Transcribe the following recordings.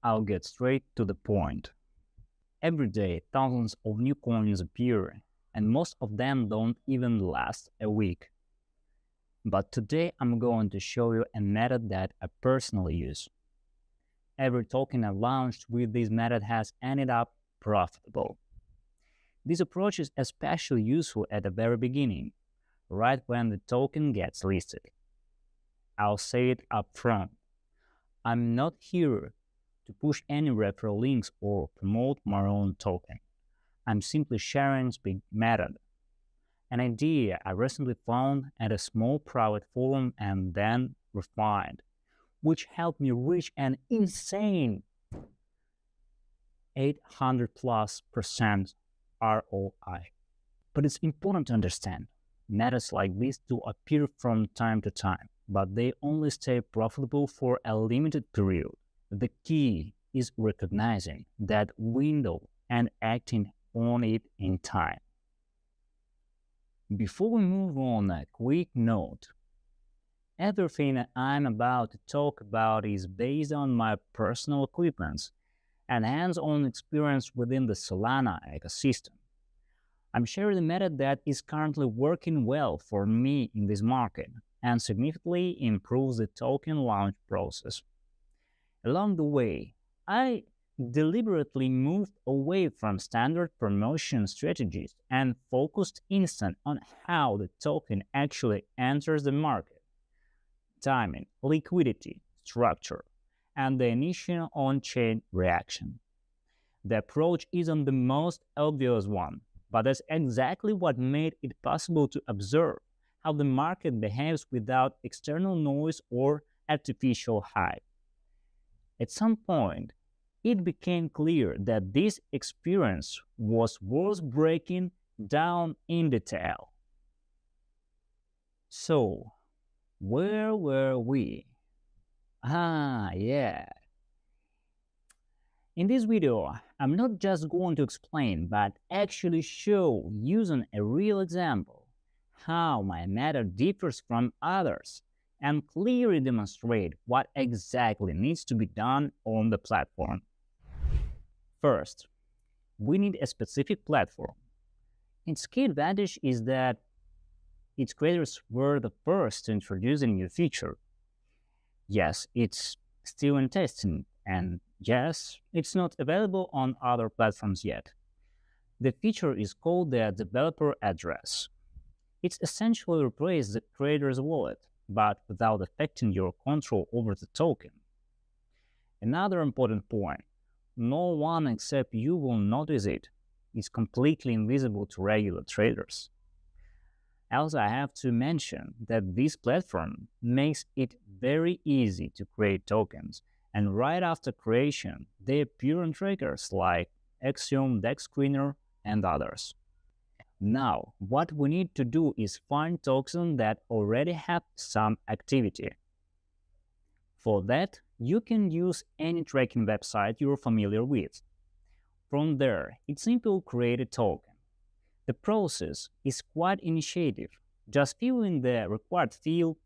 I'll get straight to the point. Every day, thousands of new coins appear, and most of them don't even last a week. But today, I'm going to show you a method that I personally use. Every token I've launched with this method has ended up profitable. This approach is especially useful at the very beginning, right when the token gets listed. I'll say it up front. I'm not here to push any referral links or promote my own token. I'm simply sharing this method, an idea I recently found at a small private forum and then refined, which helped me reach an insane 800+% ROI. But it's important to understand, methods like these do appear from time to time, but they only stay profitable for a limited period. The key is recognizing that window and acting on it in time. Before we move on, a quick note. Everything I'm about to talk about is based on my personal equipment and hands-on experience within the Solana ecosystem. I'm sharing the method that is currently working well for me in this market and significantly improves the token launch process. Along the way, I deliberately moved away from standard promotion strategies and focused instead on how the token actually enters the market. Timing, liquidity, structure, and the initial on-chain reaction. The approach isn't the most obvious one, but that's exactly what made it possible to observe how the market behaves without external noise or artificial hype. At some point, it became clear that this experience was worth breaking down in detail. So, where were we? Yeah. In this video, I'm not just going to explain, but actually show, using a real example, how my method differs from others and clearly demonstrate what exactly needs to be done on the platform. First, we need a specific platform. Its key advantage is that its creators were the first to introduce a new feature. Yes, it's still in testing, and yes, it's not available on other platforms yet. The feature is called the developer address. It essentially replaces the creator's wallet, but without affecting your control over the token. Another important point, no one except you will notice it. It's completely invisible to regular traders. Also, I have to mention that this platform makes it very easy to create tokens, and right after creation, they appear on trackers like Axiom, DEX Screener, and others. Now, what we need to do is find tokens that already have some activity. For that, you can use any tracking website you're familiar with. From there, it's simple to create a token. The process is quite initiative. Just fill in the required field,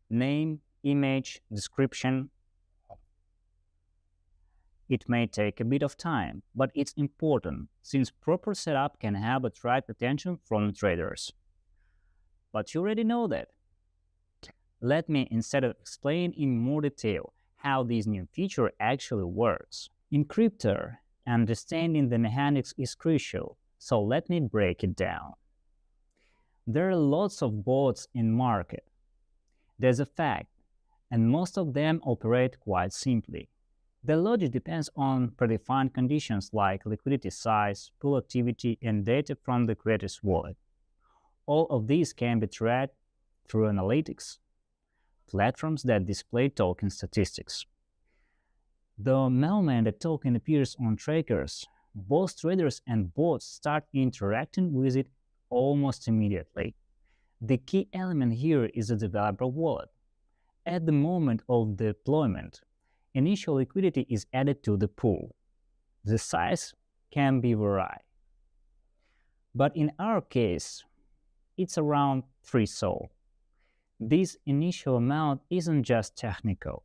name, image, description. It may take a bit of time, but it's important since proper setup can help attract attention from traders. But you already know that. Let me instead explain in more detail how this new feature actually works. In crypto, understanding the mechanics is crucial. So let me break it down. There are lots of bots in market. There's a fact, and most of them operate quite simply. The logic depends on predefined conditions like liquidity size, pool activity, and data from the creator's wallet. All of these can be tracked through analytics, platforms that display token statistics. The moment a token appears on trackers, both traders and bots start interacting with it almost immediately. The key element here is the developer wallet. At the moment of deployment, initial liquidity is added to the pool. The size can be varied. But in our case, it's around 3 SOL. This initial amount isn't just technical.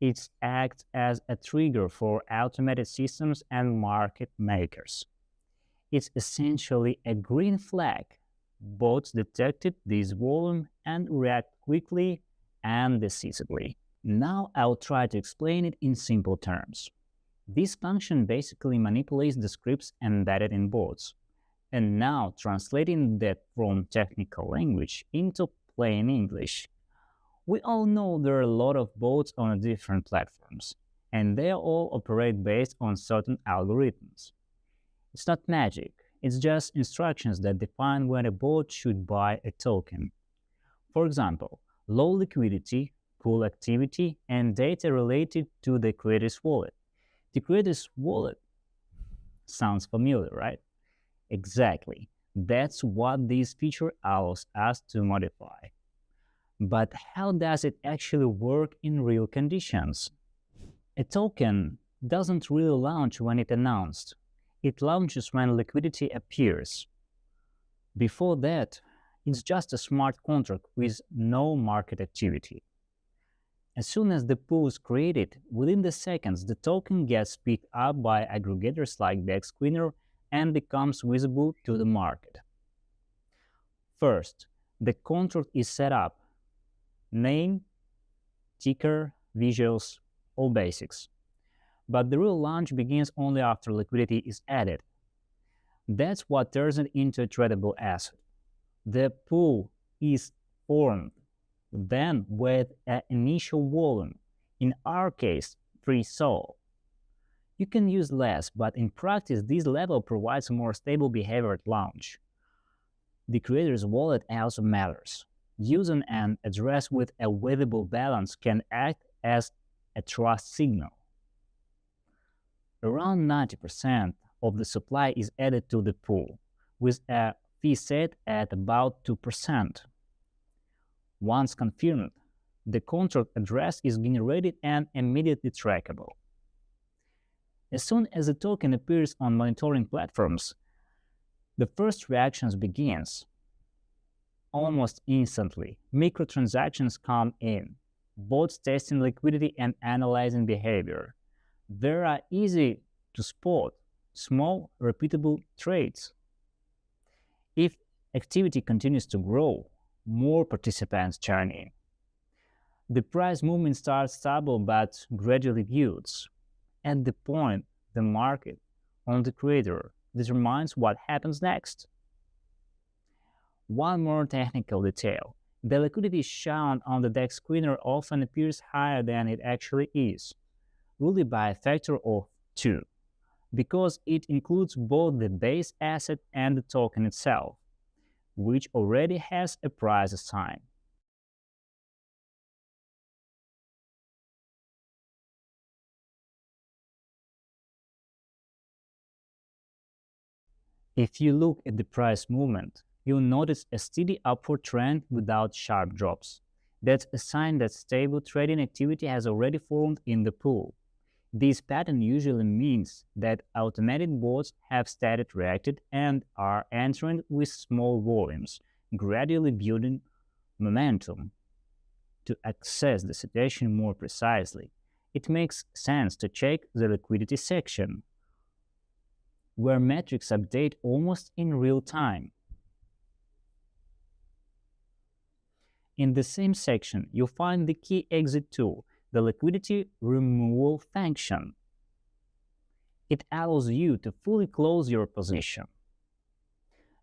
It acts as a trigger for automated systems and market makers. It's essentially a green flag. Bots detected this volume and react quickly and decisively. Now I'll try to explain it in simple terms. This function basically manipulates the scripts embedded in bots. And now translating that from technical language into plain English. We all know there are a lot of bots on different platforms, and they all operate based on certain algorithms. It's not magic, it's just instructions that define when a bot should buy a token. For example, low liquidity, pool activity, and data related to the creator's wallet. The creator's wallet sounds familiar, right? Exactly. That's what this feature allows us to modify. But how does it actually work in real conditions? A token doesn't really launch when it's announced. It launches when liquidity appears. Before that, it's just a smart contract with no market activity. As soon as the pool is created, within the seconds the token gets picked up by aggregators like the Screener and becomes visible to the market. First, the contract is set up. Name, ticker, visuals, all basics. But the real launch begins only after liquidity is added. That's what turns it into a tradable asset. The pool is formed then with an initial volume, in our case 3 SOL. You can use less, but in practice this level provides a more stable behavior at launch. The creator's wallet also matters. Using an address with a visible balance can act as a trust signal. Around 90% of the supply is added to the pool, with a fee set at about 2%. Once confirmed, the contract address is generated and immediately trackable. As soon as the token appears on monitoring platforms, the first reactions begins. Almost instantly, microtransactions come in, bots testing liquidity and analyzing behavior. There are easy to spot, small, repeatable trades. If activity continues to grow, more participants churn in. The price movement starts stable but gradually builds. At the point, the market on the creator determines what happens next. One more technical detail. The liquidity shown on the DEX screener often appears higher than it actually is, really by a factor of 2, because it includes both the base asset and the token itself, which already has a price assigned. If you look at the price movement, you'll notice a steady upward trend without sharp drops. That's a sign that stable trading activity has already formed in the pool. This pattern usually means that automated bots have started reacted and are entering with small volumes, gradually building momentum. To assess the situation more precisely, it makes sense to check the liquidity section, where metrics update almost in real time. In the same section, you'll find the key exit tool, the liquidity removal function. It allows you to fully close your position.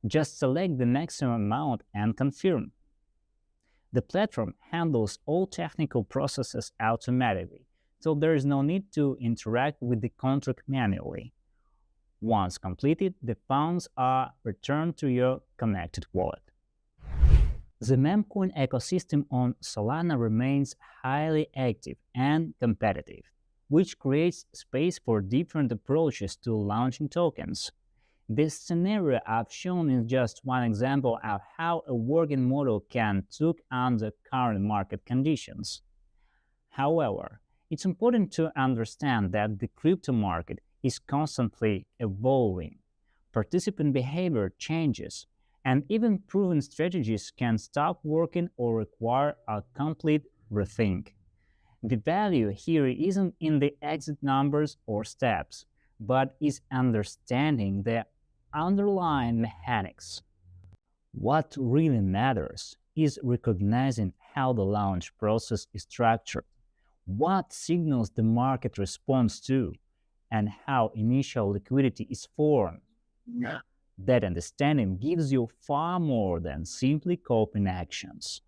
Just select the maximum amount and confirm. The platform handles all technical processes automatically, so there is no need to interact with the contract manually. Once completed, the funds are returned to your connected wallet. The memecoin ecosystem on Solana remains highly active and competitive, which creates space for different approaches to launching tokens. This scenario I've shown is just one example of how a working model can look under current market conditions. However, it's important to understand that the crypto market is constantly evolving. Participant behavior changes, and even proven strategies can stop working or require a complete rethink. The value here isn't in the exit numbers or steps, but is understanding the underlying mechanics. What really matters is recognizing how the launch process is structured, what signals the market responds to, and how initial liquidity is formed. That understanding gives you far more than simply copying actions.